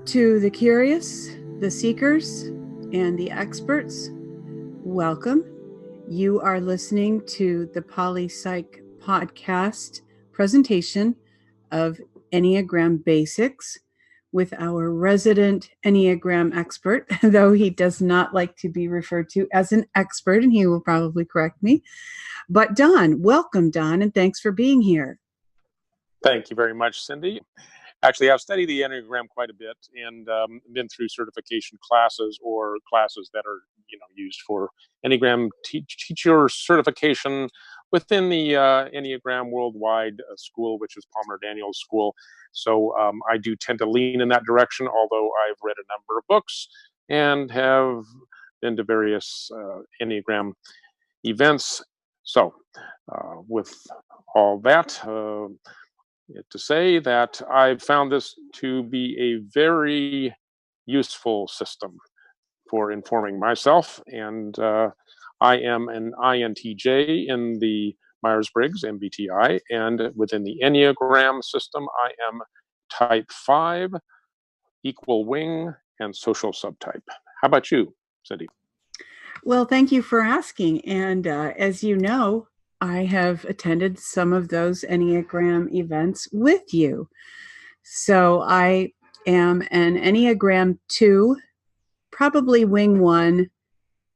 To the curious, the seekers, and the experts, welcome. You are listening to the Poli-Psych podcast presentation of Enneagram Basics with our resident Enneagram expert, though he does not like to be referred to as an expert, and he will probably correct me. But Don, welcome, Don, and thanks for being here. Thank you very much, Cindy. Actually, I've studied the Enneagram quite a bit and been through certification classes or classes that are, used for Enneagram teacher certification within the Enneagram Worldwide School, which is Palmer Daniels School. So I do tend to lean in that direction, although I've read a number of books and have been to various Enneagram events. So with all that, to say that I've found this to be a very useful system for informing myself. And I am an INTJ in the Myers-Briggs MBTI, and within the Enneagram system, I am type 5, equal wing, and social subtype. How about you, Cindy? Well, thank you for asking. And as you know, I have attended some of those Enneagram events with you. So I am an Enneagram 2, probably wing 1,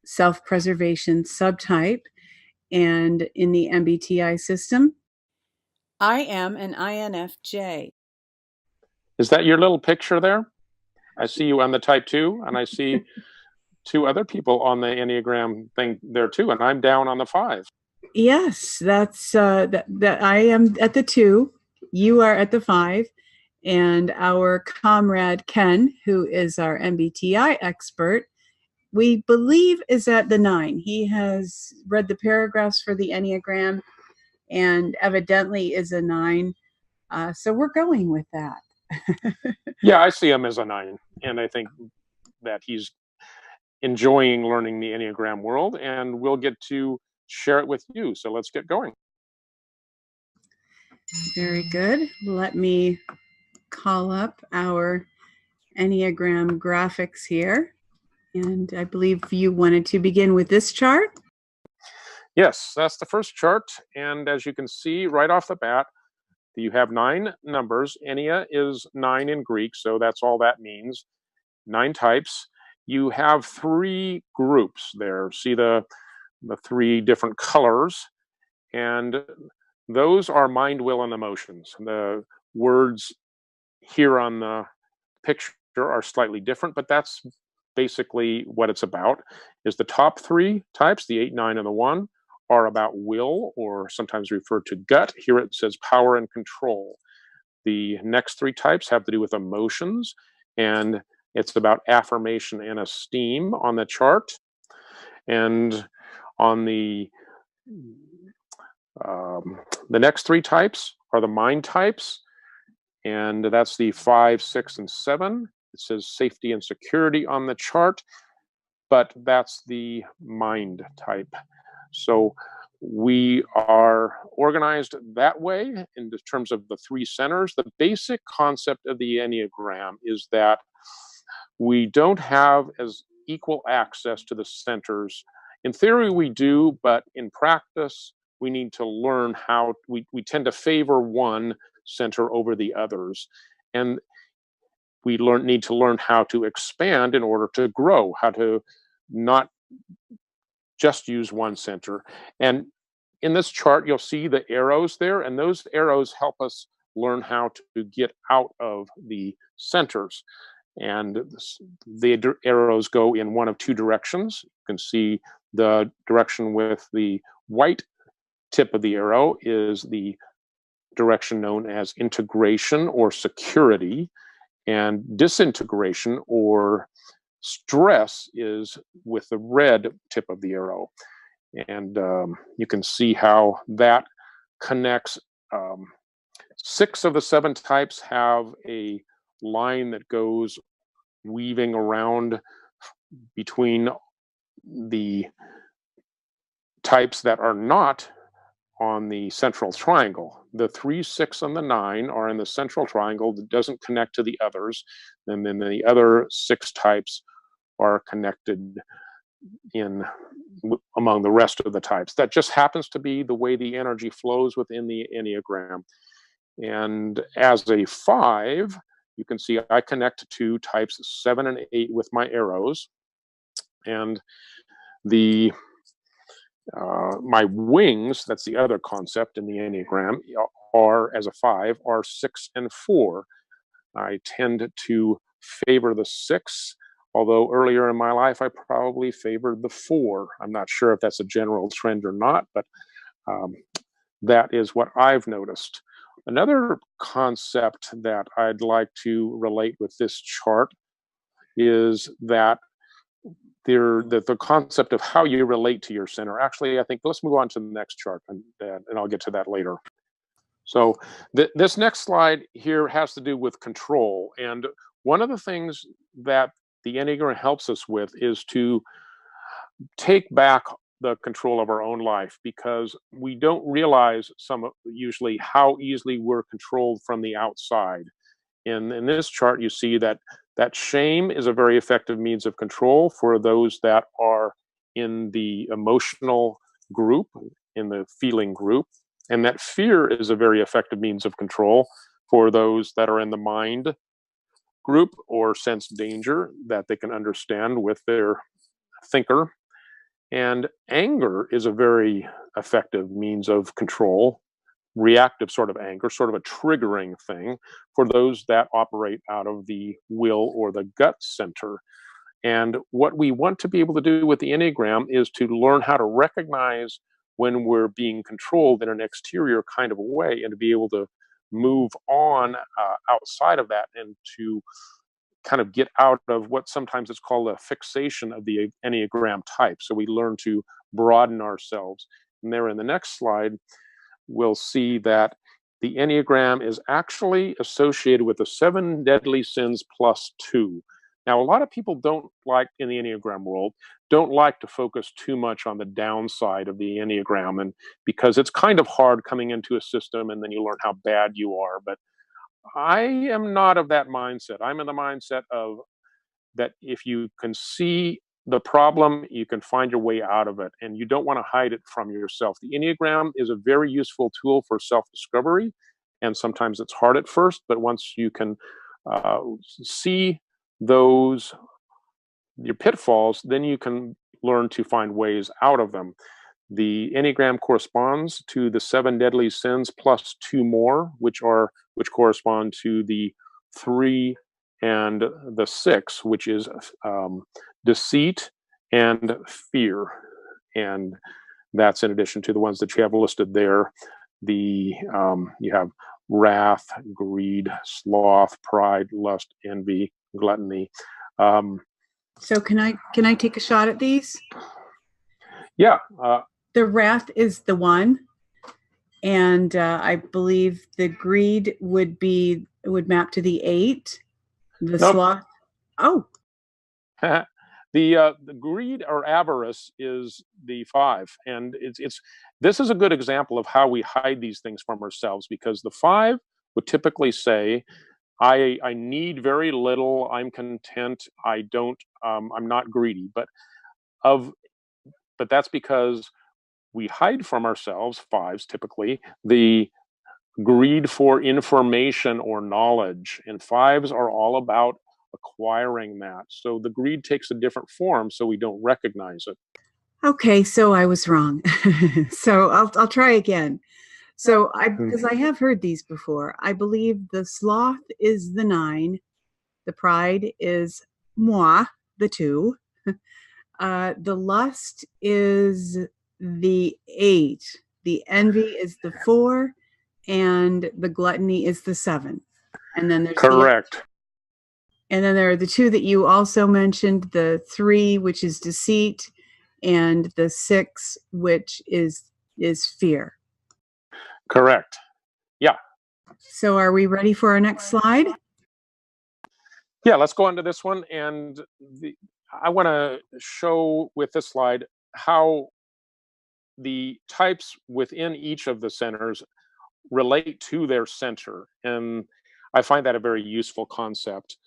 self-preservation subtype. And in the MBTI system, I am an INFJ. Is that your little picture there? I see you on the type 2, and I see two other people on the Enneagram thing there too, and I'm down on the 5. Yes, that's that I am at the 2, you are at the 5, and our comrade Ken, who is our MBTI expert, we believe is at the 9. He has read the paragraphs for the Enneagram and evidently is a 9. So we're going with that. Yeah, I see him as a 9, and I think that he's enjoying learning the Enneagram world, and we'll get to share it with you. So let's get going. Very good. Let me call up our Enneagram graphics here. And I believe you wanted to begin with this chart. Yes, that's the first chart. And as you can see right off the bat, you have 9 numbers. Ennea is 9 in Greek, so that's all that means. 9 types. You have 3 groups there. See the 3 different colors, and those are mind, will, and emotions. The words here on the picture are slightly different, but that's basically what it's about. Is the top 3 types, the 8, 9, and the 1, are about will, or sometimes referred to gut. Here it says power and control. The next 3 types have to do with emotions, and it's about affirmation and esteem on the chart. And on the next 3 types are the mind types, and that's the 5, 6, and 7. It says safety and security on the chart, but that's the mind type. So we are organized that way in terms of the 3 centers. The basic concept of the Enneagram is that we don't have as equal access to the centers. In theory, we do, but in practice, we need to learn how we tend to favor one center over the others. And we need to learn how to expand in order to grow, how to not just use one center. And in this chart, you'll see the arrows there, and those arrows help us learn how to get out of the centers. And the arrows go in one of 2 directions. You can see the direction with the white tip of the arrow is the direction known as integration or security, and disintegration or stress is with the red tip of the arrow. And you can see how that connects. 6 of the 7 types have a line that goes weaving around between the types that are not on the central triangle. the 3, 6, and the 9 are in the central triangle that doesn't connect to the others. And then the other 6 types are connected among the rest of the types. That just happens to be the way the energy flows within the Enneagram. And as a 5, you can see I connect to types 7 and 8 with my arrows. And the my wings, that's the other concept in the Enneagram, are, as a 5, are 6 and 4. I tend to favor the 6, although earlier in my life I probably favored the 4. I'm not sure if that's a general trend or not, but that is what I've noticed. Another concept that I'd like to relate with this chart is that the concept of how you relate to your center. Actually, I think let's move on to the next chart, and I'll get to that later. So this next slide here has to do with control. And one of the things that the Enneagram helps us with is to take back the control of our own life, because we don't realize usually how easily we're controlled from the outside. In this chart, you see that shame is a very effective means of control for those that are in the emotional group, in the feeling group. And that fear is a very effective means of control for those that are in the mind group or sense danger that they can understand with their thinker. And anger is a very effective means of control, reactive sort of anger, sort of a triggering thing for those that operate out of the will or the gut center. And what we want to be able to do with the Enneagram is to learn how to recognize when we're being controlled in an exterior kind of a way, and to be able to move on outside of that, and to kind of get out of what sometimes is called a fixation of the Enneagram type. So we learn to broaden ourselves. And there in the next slide, we'll see that the Enneagram is actually associated with the 7 deadly sins plus 2. Now, a lot of people don't like, in the Enneagram world, don't like to focus too much on the downside of the Enneagram, and because it's kind of hard coming into a system and then you learn how bad you are. But I am not of that mindset. I'm in the mindset of that if you can see the problem, you can find your way out of it, and you don't want to hide it from yourself. The Enneagram is a very useful tool for self-discovery, and sometimes it's hard at first, but once you can see your pitfalls, then you can learn to find ways out of them. The Enneagram corresponds to the 7 deadly sins plus 2 more, which correspond to the 3 and the 6, which is deceit and fear. And that's in addition to the ones that you have listed there. You have wrath, greed, sloth, pride, lust, envy, gluttony. So can I take a shot at these? Yeah. The wrath is the 1, and I believe the greed would map to the 8. The Nope. sloth. Oh. The greed or avarice is the 5, and this is a good example of how we hide these things from ourselves, because the 5 would typically say, I need very little, I'm content, I'm not greedy, but that's because we hide from ourselves, 5s typically, the greed for information or knowledge, and 5s are all about acquiring that. So the greed takes a different form, so we don't recognize it. Okay, so I was wrong. So I'll try again. So because I have heard these before, I believe the sloth is the 9, the pride is moi, the 2, the lust is the 8, the envy is the 4, and the gluttony is the 7. And then there's correct. And then there are the 2 that you also mentioned, the 3, which is deceit, and the 6, which is fear. Correct. Yeah. So are we ready for our next slide? Yeah, let's go on to this one. And I want to show with this slide how the types within each of the centers relate to their center. And I find that a very useful concept.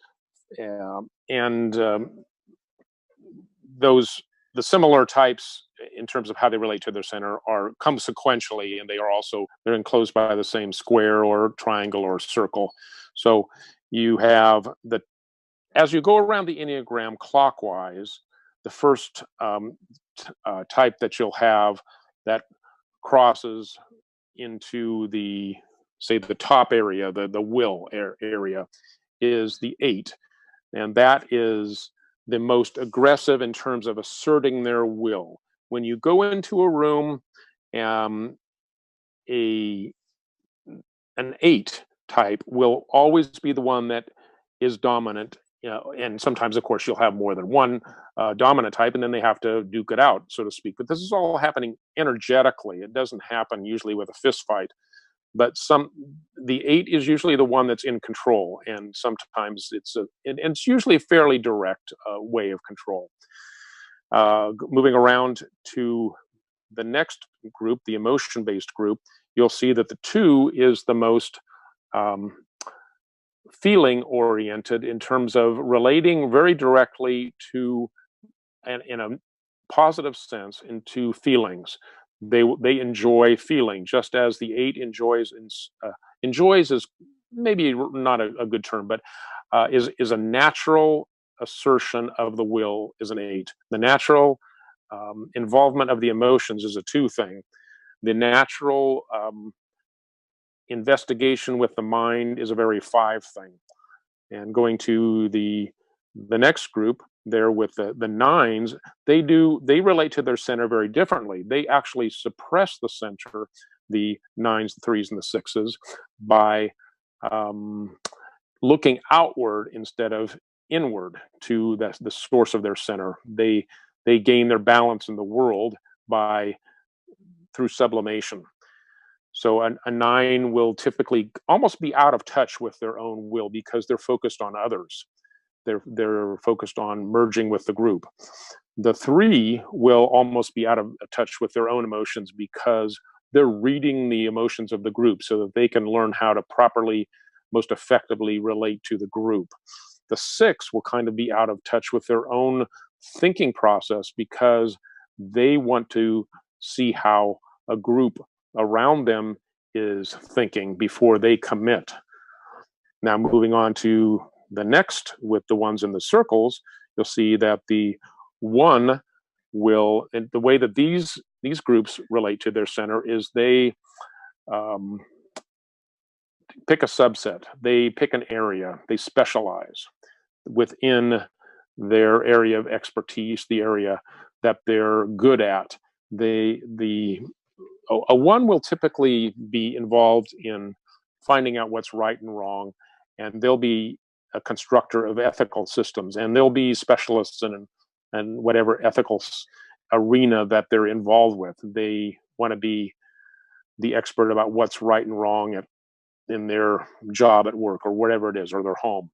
The similar types in terms of how they relate to their center come sequentially, and they're enclosed by the same square or triangle or circle. So you have as you go around the Enneagram clockwise, the first type that you'll have that crosses into the top area, the will area, is the 8. And that is the most aggressive in terms of asserting their will. When you go into a room, an 8 type will always be the one that is dominant. And sometimes, of course, you'll have more than one dominant type, and then they have to duke it out, so to speak. But this is all happening energetically. It doesn't happen usually with a fist fight. But the 8 is usually the one that's in control, and sometimes it's usually a fairly direct way of control. Moving around to the next group, the emotion-based group, you'll see that the 2 is the most feeling-oriented in terms of relating very directly to, and in a positive sense, into feelings. They enjoy feeling, just as the 8 enjoys. Enjoys is maybe not a good term, but is a natural assertion of the will is an 8. The natural involvement of the emotions is a 2 thing. The natural investigation with the mind is a very 5 thing. And going to the next group there with the 9s, they relate to their center very differently. They actually suppress the center, the 9s, the 3s, and the 6s, by looking outward instead of inward to the source of their center. They gain their balance in the world through sublimation. So a 9 will typically almost be out of touch with their own will because they're focused on others. They're focused on merging with the group. The 3 will almost be out of touch with their own emotions because they're reading the emotions of the group so that they can learn how to properly, most effectively relate to the group. The 6 will kind of be out of touch with their own thinking process because they want to see how a group around them is thinking before they commit. Now, moving on to the next with the ones in the circles, you'll see that the 1 will, and the way that these groups relate to their center is they pick a subset. They pick an area. They specialize within their area of expertise, the area that they're good at. A 1 will typically be involved in finding out what's right and wrong, and they'll be a constructor of ethical systems, and they'll be specialists in whatever ethical arena that they're involved with. They want to be the expert about what's right and wrong in their job at work or whatever it is, or their home.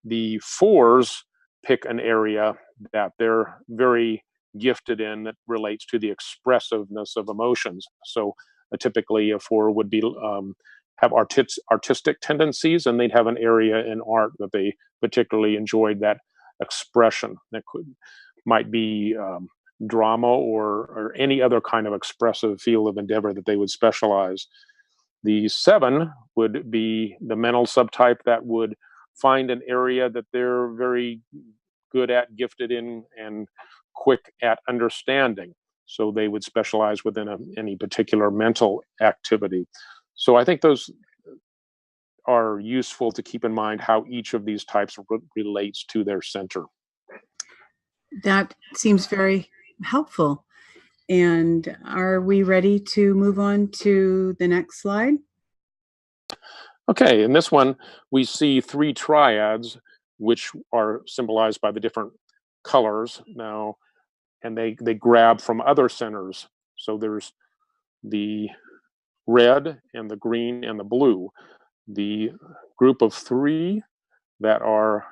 The 4s pick an area that they're very gifted in that relates to the expressiveness of emotions. So typically a 4 would be have artistic tendencies, and they'd have an area in art that they particularly enjoyed that expression. That might be drama or any other kind of expressive field of endeavor that they would specialize. The 7 would be the mental subtype that would find an area that they're very good at, gifted in, and quick at understanding. So they would specialize within any particular mental activity. So I think those are useful to keep in mind how each of these types relates to their center. That seems very helpful. And are we ready to move on to the next slide? Okay, in this one, we see 3 triads, which are symbolized by the different colors now, and they grab from other centers. So there's the red and the green and the blue. The group of 3 that are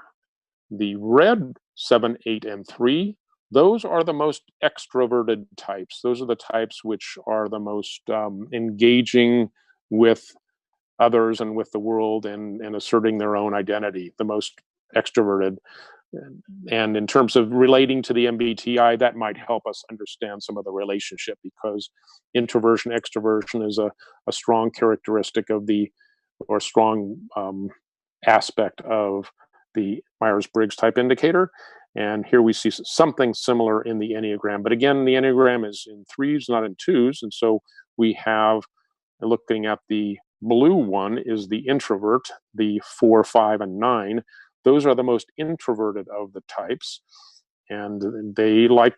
the red, 7, 8, and 3, those are the most extroverted types. Those are the types which are the most engaging, with others and with the world, and asserting their own identity, the most extroverted. And in terms of relating to the MBTI, that might help us understand some of the relationship, because introversion, extroversion is a strong characteristic of or strong aspect of the Myers-Briggs type indicator. And here we see something similar in the Enneagram. But again, the Enneagram is in 3s, not in 2s. And so we have, looking at the blue one, is the introvert, the 4, 5, and 9. Those are the most introverted of the types. And they like,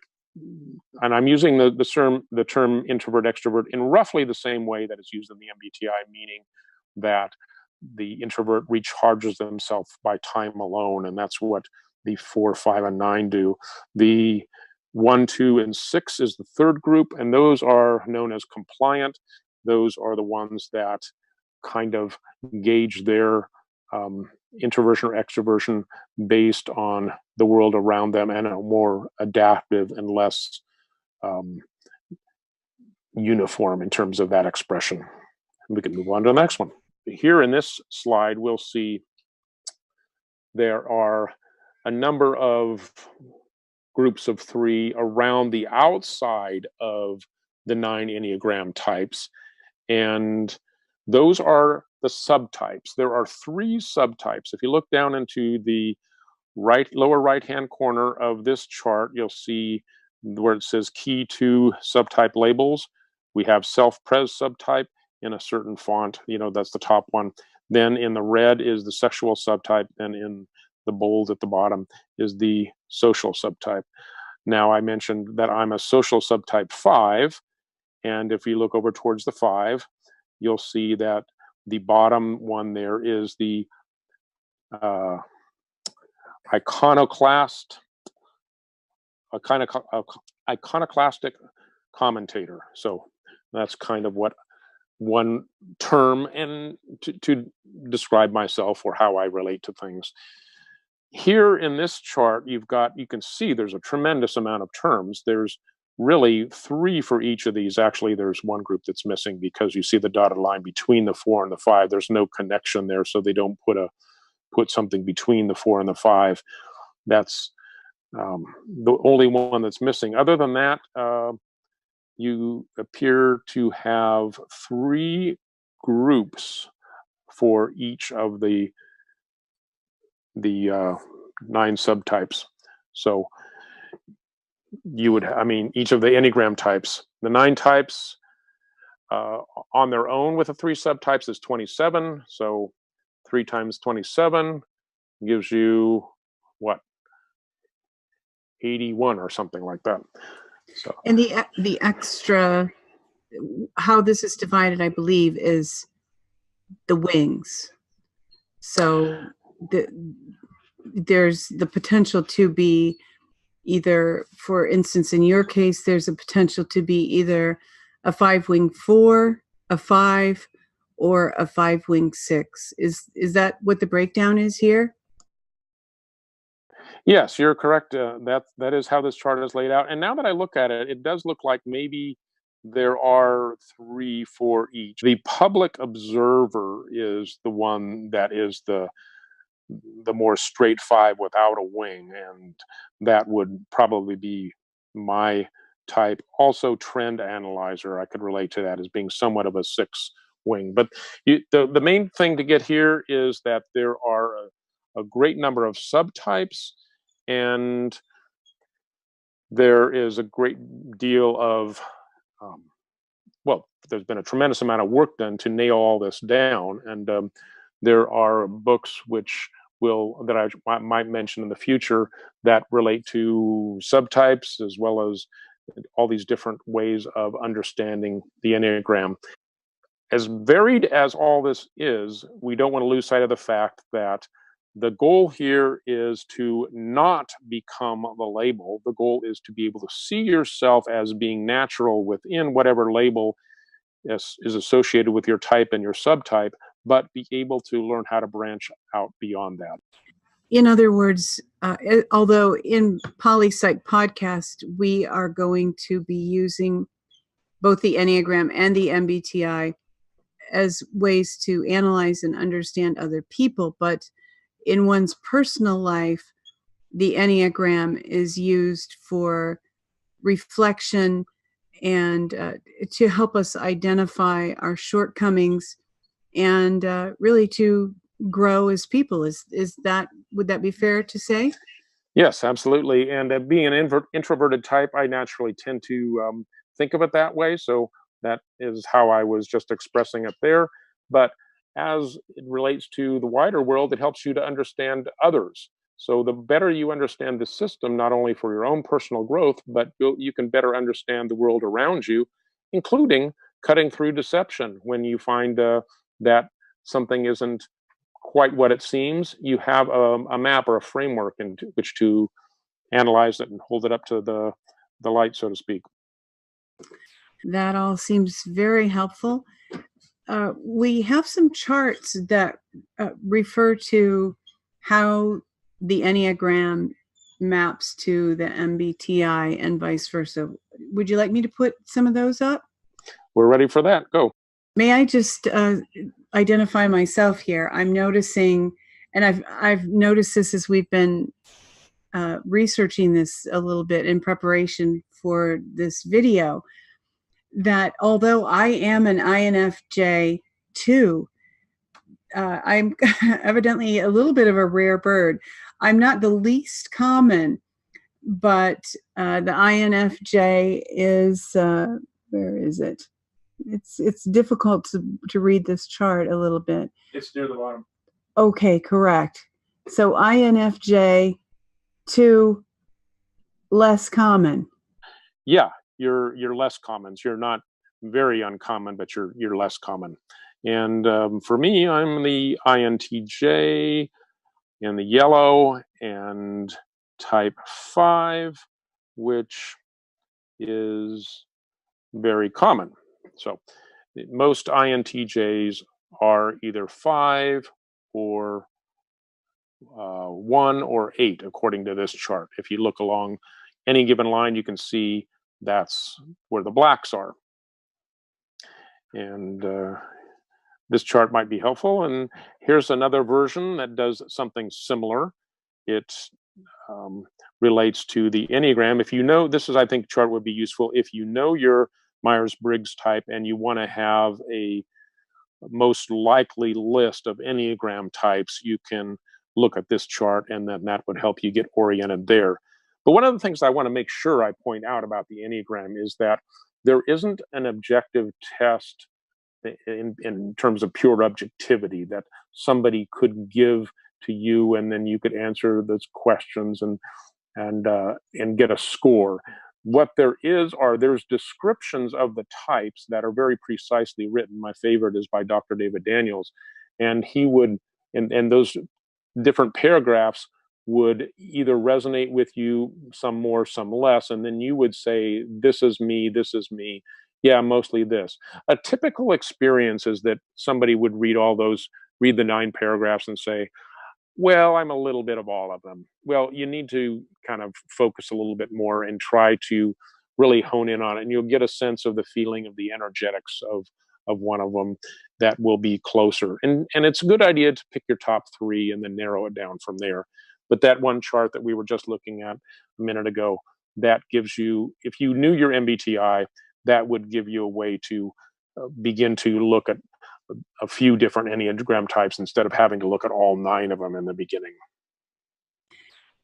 and I'm using the term introvert, extrovert in roughly the same way that it's used in the MBTI, meaning that the introvert recharges themselves by time alone, and that's what the 4, 5, and 9 do. The 1, 2, and 6 is the third group, and those are known as compliant. Those are the ones that kind of gauge their introversion or extroversion based on the world around them, and are more adaptive and less uniform in terms of that expression. We can move on to the next one. Here in this slide, we'll see there are a number of groups of 3 around the outside of the 9 Enneagram types, and those are the subtypes. There are 3 subtypes. If you look down into the lower right-hand corner of this chart, you'll see where it says key to subtype labels. We have self-pres subtype in a certain font, that's the top one. Then in the red is the sexual subtype, and in the bold at the bottom is the social subtype. Now, I mentioned that I'm a social subtype 5, and if you look over towards the 5, you'll see that the bottom one there is the iconoclastic commentator. So that's kind of what one term, and to describe myself or how I relate to things. Here in this chart, you can see there's a tremendous amount of terms. There's really 3 for each of these. Actually, there's one group that's missing, because you see the dotted line between the 4 and the 5. There's no connection there, so they don't put something between the 4 and the 5. That's the only one that's missing. Other than that, you appear to have 3 groups for each of the 9 subtypes. So each of the Enneagram types, the 9 types on their own with the 3 subtypes is 27. So 3 times 27 gives you what? 81 or something like that. So, and the extra, how this is divided, I believe, is the wings. So there's the potential to be either, for instance, in your case, there's a potential to be either a 5-wing 4, a 5, or a 5-wing 6. Is that what the breakdown is here? Yes, you're correct. That is how this chart is laid out. And now that I look at it, it does look like maybe there are 3 for each. The public observer is the one that is the more straight 5 without a wing, and that would probably be my type. Also, trend analyzer, I could relate to that as being somewhat of a 6 wing. But the main thing to get here is that there are a great number of subtypes, and there is a great deal of there's been a tremendous amount of work done to nail all this down, and there are books that I might mention in the future that relate to subtypes, as well as all these different ways of understanding the Enneagram. As varied as all this is, we don't want to lose sight of the fact that the goal here is to not become the label. The goal is to be able to see yourself as being natural within whatever label is associated with your type and your subtype, but be able to learn how to branch out beyond that. In other words, although in Poli-Psych podcast, we are going to be using both the Enneagram and the MBTI as ways to analyze and understand other people, but in one's personal life, the Enneagram is used for reflection and to help us identify our shortcomings and really to grow as people. Would that be fair to say? Yes, absolutely. And being an introverted type, I naturally tend to think of it that way. So that is how I was just expressing it there. But as it relates to the wider world, it helps you to understand others. So the better you understand the system, not only for your own personal growth, but you can better understand the world around you, including cutting through deception. When you find that something isn't quite what it seems, you have a map or a framework in which to analyze it and hold it up to the light, so to speak. That all seems very helpful. We have some charts that refer to how the Enneagram maps to the MBTI and vice versa. Would you like me to put some of those up? We're ready for that. Go. May I just identify myself here? I'm noticing, and I've noticed this as we've been researching this a little bit in preparation for this video, that although I am an INFJ too, I'm evidently a little bit of a rare bird. I'm not the least common, but the INFJ is, where is it? It's difficult to read this chart a little bit. It's near the bottom. Okay, correct. So INFJ 2, less common. Yeah, you're less common. So you're not very uncommon, but you're less common. And for me, I'm the INTJ in the yellow and type 5, which is very common. So most INTJs are either 5 or 1 or 8, according to this chart. If you look along any given line, you can see that's where the blacks are. And this chart might be helpful. And here's another version that does something similar. It relates to the Enneagram. If you know, this is, I think, chart would be useful if you know your Myers-Briggs type and you want to have a most likely list of Enneagram types, you can look at this chart, and then that would help you get oriented there. But one of the things I want to make sure I point out about the Enneagram is that there isn't an objective test in terms of pure objectivity that somebody could give to you, and then you could answer those questions and get a score. What there is there's descriptions of the types that are very precisely written. My favorite is by Dr. David Daniels, and he would, and those different paragraphs would either resonate with you, some more, some less, and then you would say, this is me, yeah, mostly this. A typical experience is that somebody would read the 9 paragraphs and say, well, I'm a little bit of all of them. Well, you need to kind of focus a little bit more and try to really hone in on it, and you'll get a sense of the feeling of the energetics of one of them that will be closer. And it's a good idea to pick your top 3 and then narrow it down from there. But that one chart that we were just looking at a minute ago, that gives you, if you knew your MBTI, that would give you a way to begin to look at a few different Enneagram types instead of having to look at all 9 of them in the beginning.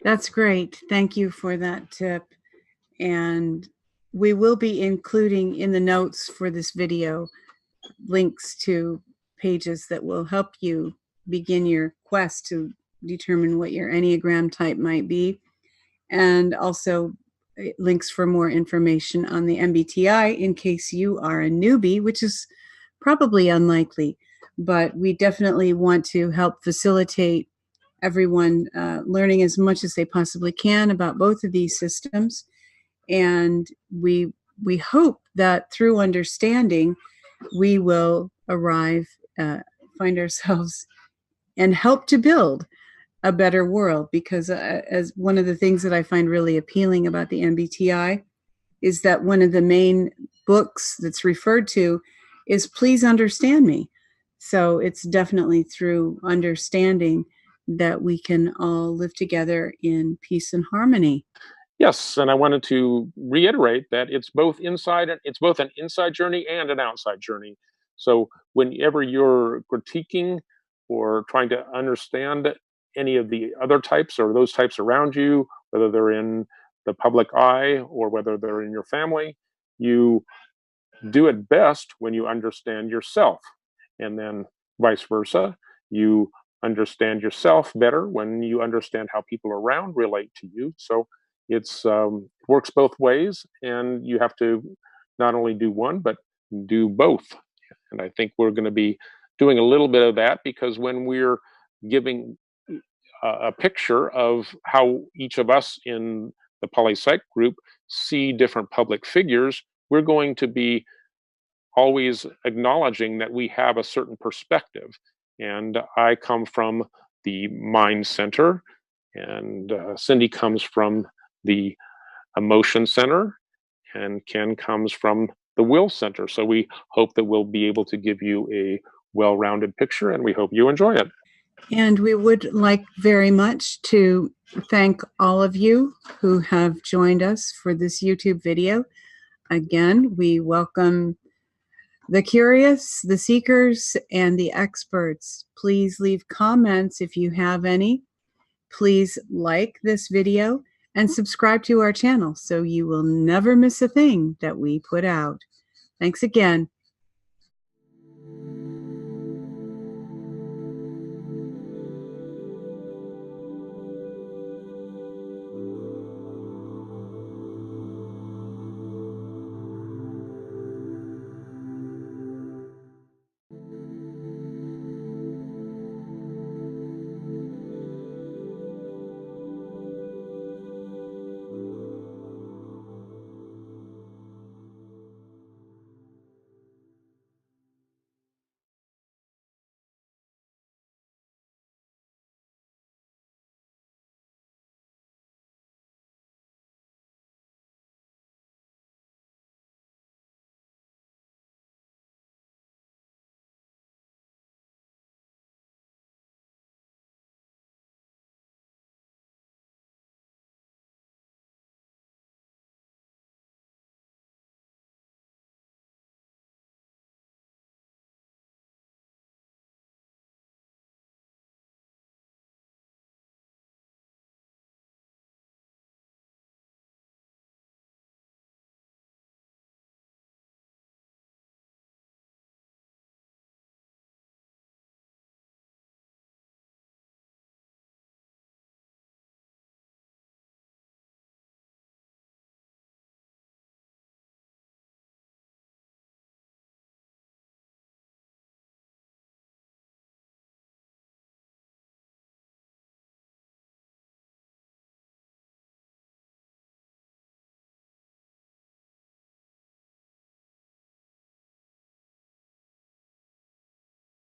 That's great. Thank you for that tip. And we will be including in the notes for this video links to pages that will help you begin your quest to determine what your Enneagram type might be, and also links for more information on the MBTI in case you are a newbie, which is probably unlikely, but we definitely want to help facilitate everyone learning as much as they possibly can about both of these systems. And we hope that through understanding, we will find ourselves and help to build a better world. Because as one of the things that I find really appealing about the MBTI is that one of the main books that's referred to is Please Understand Me. So it's definitely through understanding that we can all live together in peace and harmony. Yes, and I wanted to reiterate that it's both an inside journey and an outside journey. So whenever you're critiquing or trying to understand any of the other types or those types around you, whether they're in the public eye or whether they're in your family, you do it best when you understand yourself. And then vice versa, you understand yourself better when you understand how people around relate to you. So it's works both ways, and you have to not only do one but do both. And I think we're going to be doing a little bit of that, because when we're giving a picture of how each of us in the Poli-Psych group see different public figures, we're going to be always acknowledging that we have a certain perspective. And I come from the mind center, and Cindy comes from the emotion center, and Ken comes from the will center. So we hope that we'll be able to give you a well-rounded picture, and we hope you enjoy it. And we would like very much to thank all of you who have joined us for this YouTube video. Again, we welcome the curious, the seekers, and the experts. Please leave comments if you have any. Please like this video and subscribe to our channel so you will never miss a thing that we put out. Thanks again.